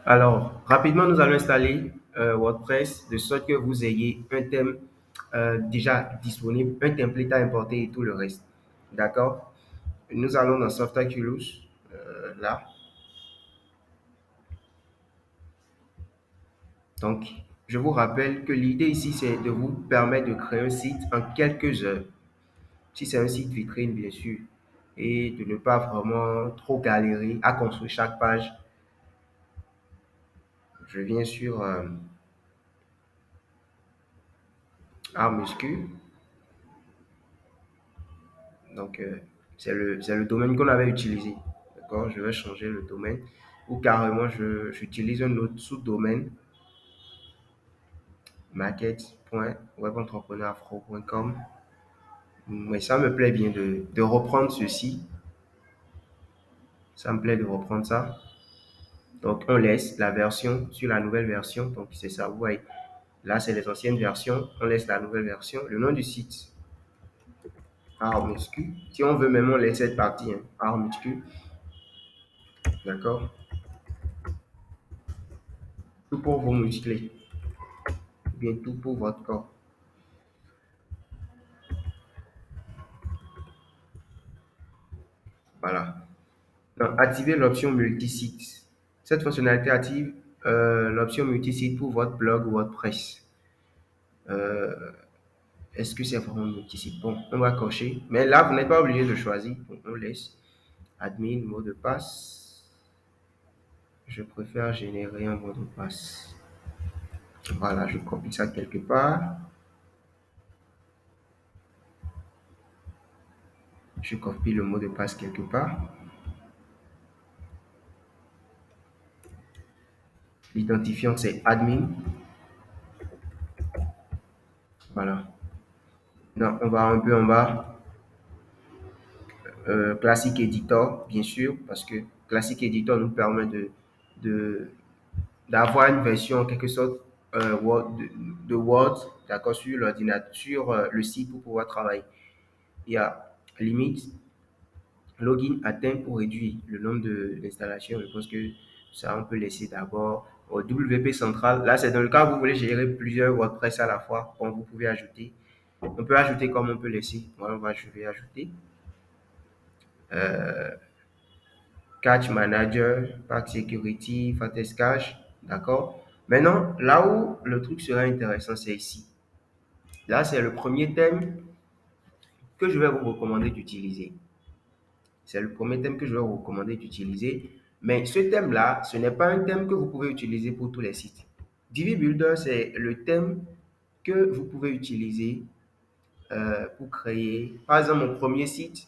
Alors, rapidement, nous allons installer WordPress de sorte que vous ayez un thème déjà disponible, un template à importer et tout le reste. D'accord? Nous allons dans Software Tools, là. Donc, je vous rappelle que l'idée ici, c'est de vous permettre de créer un site en quelques heures. Si c'est un site vitrine, bien sûr, et de ne pas vraiment trop galérer à construire chaque page. Je viens sur ArtMuscu. Donc, c'est le domaine qu'on avait utilisé. D'accord? Je vais changer le domaine. Ou carrément, j'utilise un autre sous-domaine, market.webentrepreneurafro.com. Mais ça me plaît bien de reprendre ceci. Ça me plaît de reprendre ça. Donc, on laisse la version sur la nouvelle version. Donc, c'est ça, vous voyez. Là, c'est les anciennes versions. On laisse la nouvelle version. Le nom du site, ArtMuscu. Si on veut même, on laisse cette partie, hein, ArtMuscu. D'accord? Tout pour vos muscles. Bien tout pour votre corps. Voilà. Donc, activez l'option multisite. Cette fonctionnalité active l'option multisite pour votre blog WordPress. Euh, Est-ce que c'est vraiment multisite? Bon, on va cocher. Mais là, vous n'êtes pas obligé de choisir. Donc, on laisse admin, mot de passe. Je préfère générer un mot de passe. Voilà, je copie ça quelque part. Je copie le mot de passe quelque part. L'identifiant, c'est admin. Voilà. Non, on va un peu en bas. Classic Editor, bien sûr, parce que Classic Editor nous permet de, d'avoir une version en quelque sorte de Word, d'accord, sur l'ordinateur, sur le site pour pouvoir travailler. Il y a limite, login atteint pour réduire le nombre d'installations. Je pense que ça, on peut laisser d'abord au WP central. Là, c'est dans le cas où vous voulez gérer plusieurs WordPress à la fois. Bon, vous pouvez ajouter. On peut ajouter comme on peut laisser. Moi, je vais ajouter. Euh, Cache Manager, Pack Security, Fates Cache, d'accord? Maintenant, là où le truc sera intéressant, c'est ici. Là, c'est le premier thème que je vais vous recommander d'utiliser. C'est le premier thème que je vais vous recommander d'utiliser. Mais ce thème-là, ce n'est pas un thème que vous pouvez utiliser pour tous les sites. Divi Builder, c'est le thème que vous pouvez utiliser pour créer. Par exemple, mon premier site,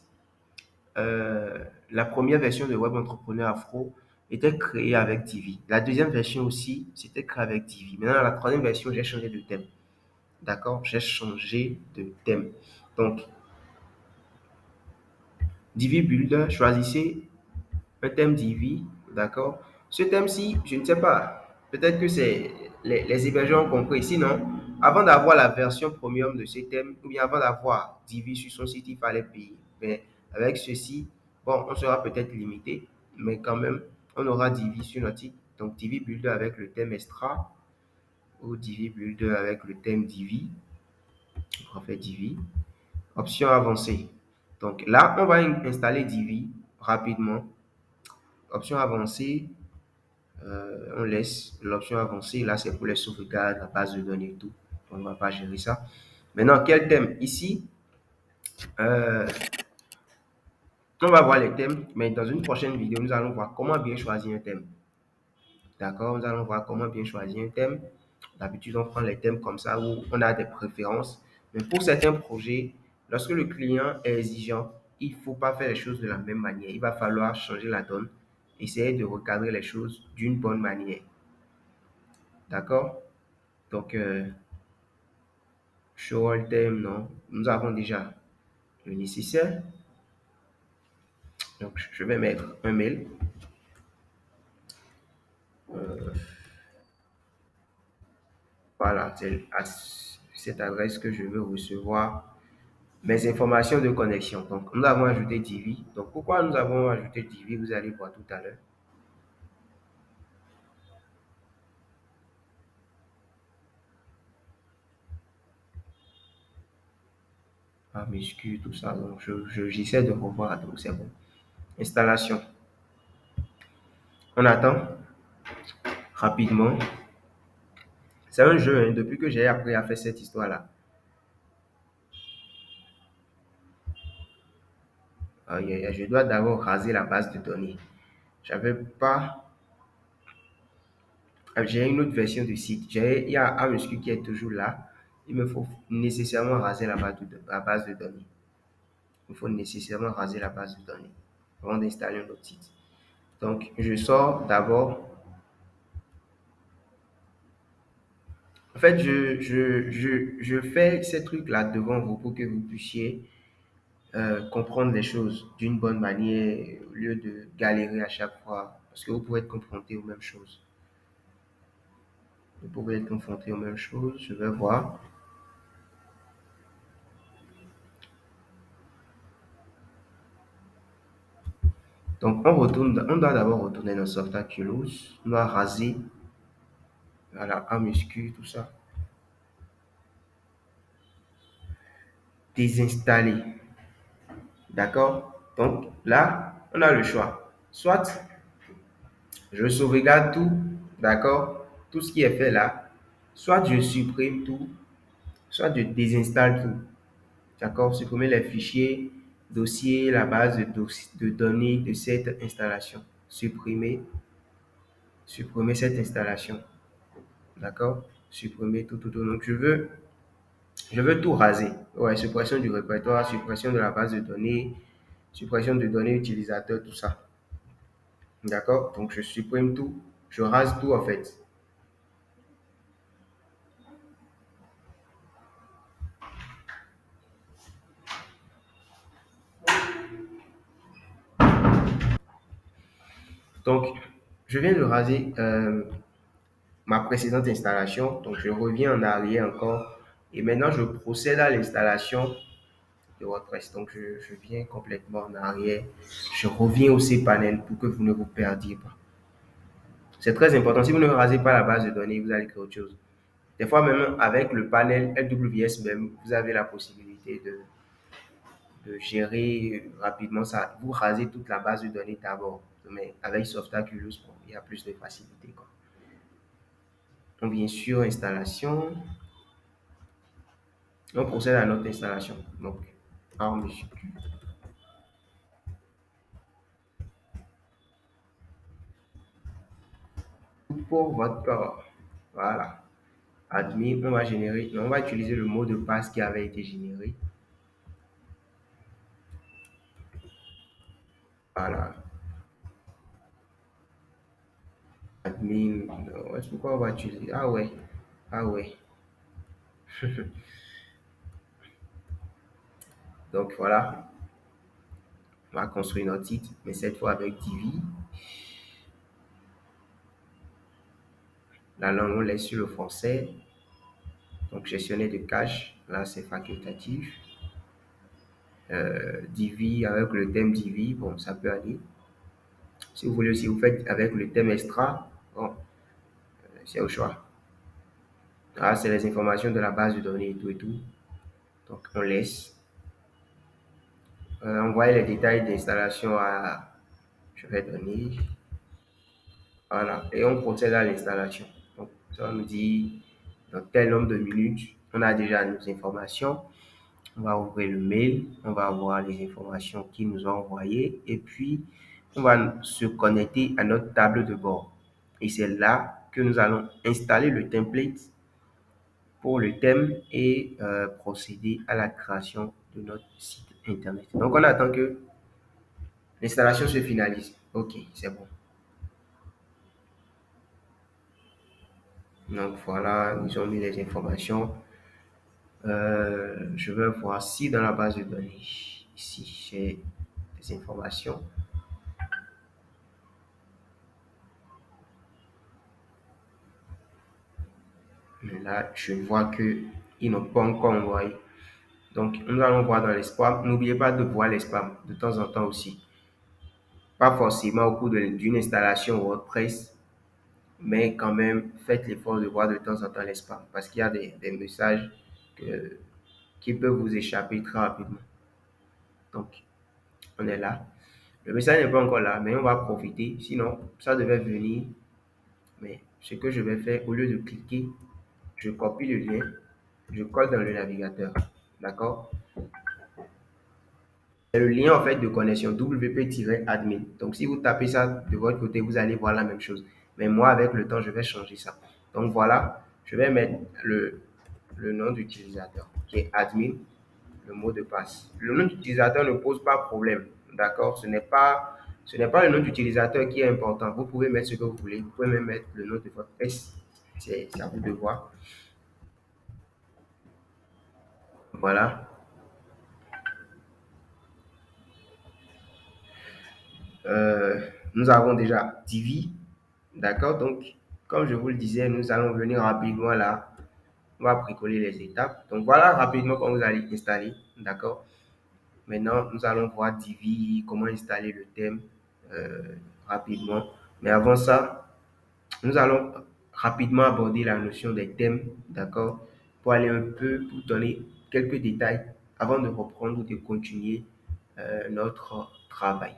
la première version de Web Entrepreneur Afro était créée avec Divi. La deuxième version aussi, c'était créé avec Divi. Maintenant, la troisième version, j'ai changé de thème. D'accord? J'ai changé de thème. Donc, Divi Builder, choisissez un thème Divi. D'accord? Ce thème-ci, je ne sais pas. Peut-être que c'est les hébergeurs ont compris. Sinon, avant d'avoir la version premium de ce thème, ou bien avant d'avoir Divi sur son site, il fallait payer. Mais avec ceci, bon, on sera peut-être limité, mais quand même, on aura Divi sur notre site. Donc, Divi Builder avec le thème Extra ou Divi Builder avec le thème Divi. On va faire Divi. Option avancée. Donc là, on va installer Divi rapidement. Option avancée, on laisse l'option avancée. Là, c'est pour les sauvegardes, la base de données et tout. On ne va pas gérer ça. Maintenant, quel thème? Ici, euh, on va voir les thèmes, mais dans une prochaine vidéo, nous allons voir comment bien choisir un thème. D'accord? Nous allons voir comment bien choisir un thème. D'habitude, on prend les thèmes comme ça où on a des préférences. Mais pour certains projets, lorsque le client est exigeant, il ne faut pas faire les choses de la même manière. Il va falloir changer la donne, essayer de recadrer les choses d'une bonne manière. D'accord? Donc, show all thème, non. Nous avons déjà le nécessaire. Donc, je vais mettre un mail. Voilà, c'est à cette adresse que je veux recevoir mes informations de connexion. Donc, nous avons ajouté Divi. Donc, pourquoi nous avons ajouté Divi? Vous allez voir tout à l'heure. Ah, muscu, tout ça. Donc, j'essaie de revoir. Donc, c'est bon. Installation. On attend rapidement. C'est un jeu, hein, depuis que j'ai appris à faire cette histoire-là. Je dois d'abord raser la base de données. J'avais pas. J'ai une autre version du site. Il y a un muscu qui est toujours là. Il me faut nécessairement raser la base de données. Il faut nécessairement raser la base de données avant d'installer un autre site. Donc, je sors d'abord. En fait, je fais ces trucs-là devant vous pour que vous puissiez comprendre les choses d'une bonne manière au lieu de galérer à chaque fois. Parce que vous pouvez être confronté aux mêmes choses. Vous pouvez être confronté aux mêmes choses. Je vais voir. Donc, on doit d'abord retourner dans Softaculous. On doit raser, voilà, un muscu, tout ça. Désinstaller. D'accord? Donc, là, on a le choix. Soit je sauvegarde tout, d'accord? Tout ce qui est fait là. Soit je supprime tout, soit je désinstalle tout. D'accord? Supprimer les fichiers, dossiers, la base de données de cette installation. Supprimer, supprimer cette installation. D'accord? Supprimer tout, tout, tout. Donc, je veux tout raser. Ouais, suppression du répertoire, suppression de la base de données, suppression de données utilisateurs, tout ça. D'accord? Donc, je supprime tout. Je rase tout, en fait. Donc, je viens de raser ma précédente installation. Donc, je reviens en arrière encore. Et maintenant, je procède à l'installation de WordPress. Donc, je viens complètement en arrière. Je reviens au cPanel pour que vous ne vous perdiez pas. C'est très important. Si vous ne rasez pas la base de données, vous allez créer autre chose. Des fois, même avec le panel LWS, même, vous avez la possibilité de gérer rapidement ça. Vous rasez toute la base de données d'abord. Mais avec Softaculous, bon, il y a plus de facilité, quoi. Donc, bien sûr, installation. On procède à notre installation. Donc, arme pour votre corps. Voilà. Admin, on va générer, on va utiliser le mot de passe qui avait été généré. Voilà. Admin, est-ce pourquoi on va utiliser? Ah ouais. Ah ouais. Donc voilà, on va construire notre site, mais cette fois avec Divi. La langue, on laisse sur le français. Donc gestionnaire de cache, là c'est facultatif. Divi avec le thème Divi, bon, ça peut aller. Si vous voulez aussi, vous faites avec le thème Extra, bon, c'est au choix. Là, c'est les informations de la base de données et tout et tout. Donc, on laisse. Envoyer les détails d'installation à. Je vais donner. Voilà. Et on procède à l'installation. Donc, ça nous dit dans tel nombre de minutes, on a déjà nos informations. On va ouvrir le mail, on va voir les informations qu'ils nous ont envoyées et puis on va se connecter à notre table de bord. Et c'est là que nous allons installer le template pour le thème et procéder à la création de notre site internet. Donc, on attend que l'installation se finalise. OK, c'est bon. Donc, voilà, ils ont mis les informations. Je vais voir si dans la base de données, ici, j'ai des informations. Mais là, je vois qu'ils n'ont pas encore envoyé. Donc, nous allons voir dans les spams. N'oubliez pas de voir les spams de temps en temps aussi. Pas forcément au cours d'une installation WordPress, mais quand même, faites l'effort de voir de temps en temps les spams parce qu'il y a des messages qui peuvent vous échapper très rapidement. Donc, on est là. Le message n'est pas encore là, mais on va profiter. Sinon, ça devait venir. Mais ce que je vais faire, au lieu de cliquer, je copie le lien, je colle dans le navigateur. D'accord? C'est le lien en fait de connexion wp-admin. Donc si vous tapez ça de votre côté, vous allez voir la même chose. Mais moi, avec le temps, je vais changer ça. Donc voilà, je vais mettre le nom d'utilisateur qui est admin, le mot de passe. Le nom d'utilisateur ne pose pas problème. D'accord? Ce n'est pas le nom d'utilisateur qui est important. Vous pouvez mettre ce que vous voulez. Vous pouvez même mettre le nom de votre S. C'est à vous de voir. Voilà. Euh, Nous avons déjà Divi. D'accord? Donc, comme je vous le disais, nous allons venir rapidement là. On va bricoler les étapes. Donc, voilà rapidement comment vous allez installer. D'accord? Maintenant, nous allons voir Divi, comment installer le thème euh, rapidement. Mais avant ça, nous allons rapidement aborder la notion des thèmes. D'accord? Pour aller un peu, pour donner quelques détails avant de reprendre ou de continuer notre travail.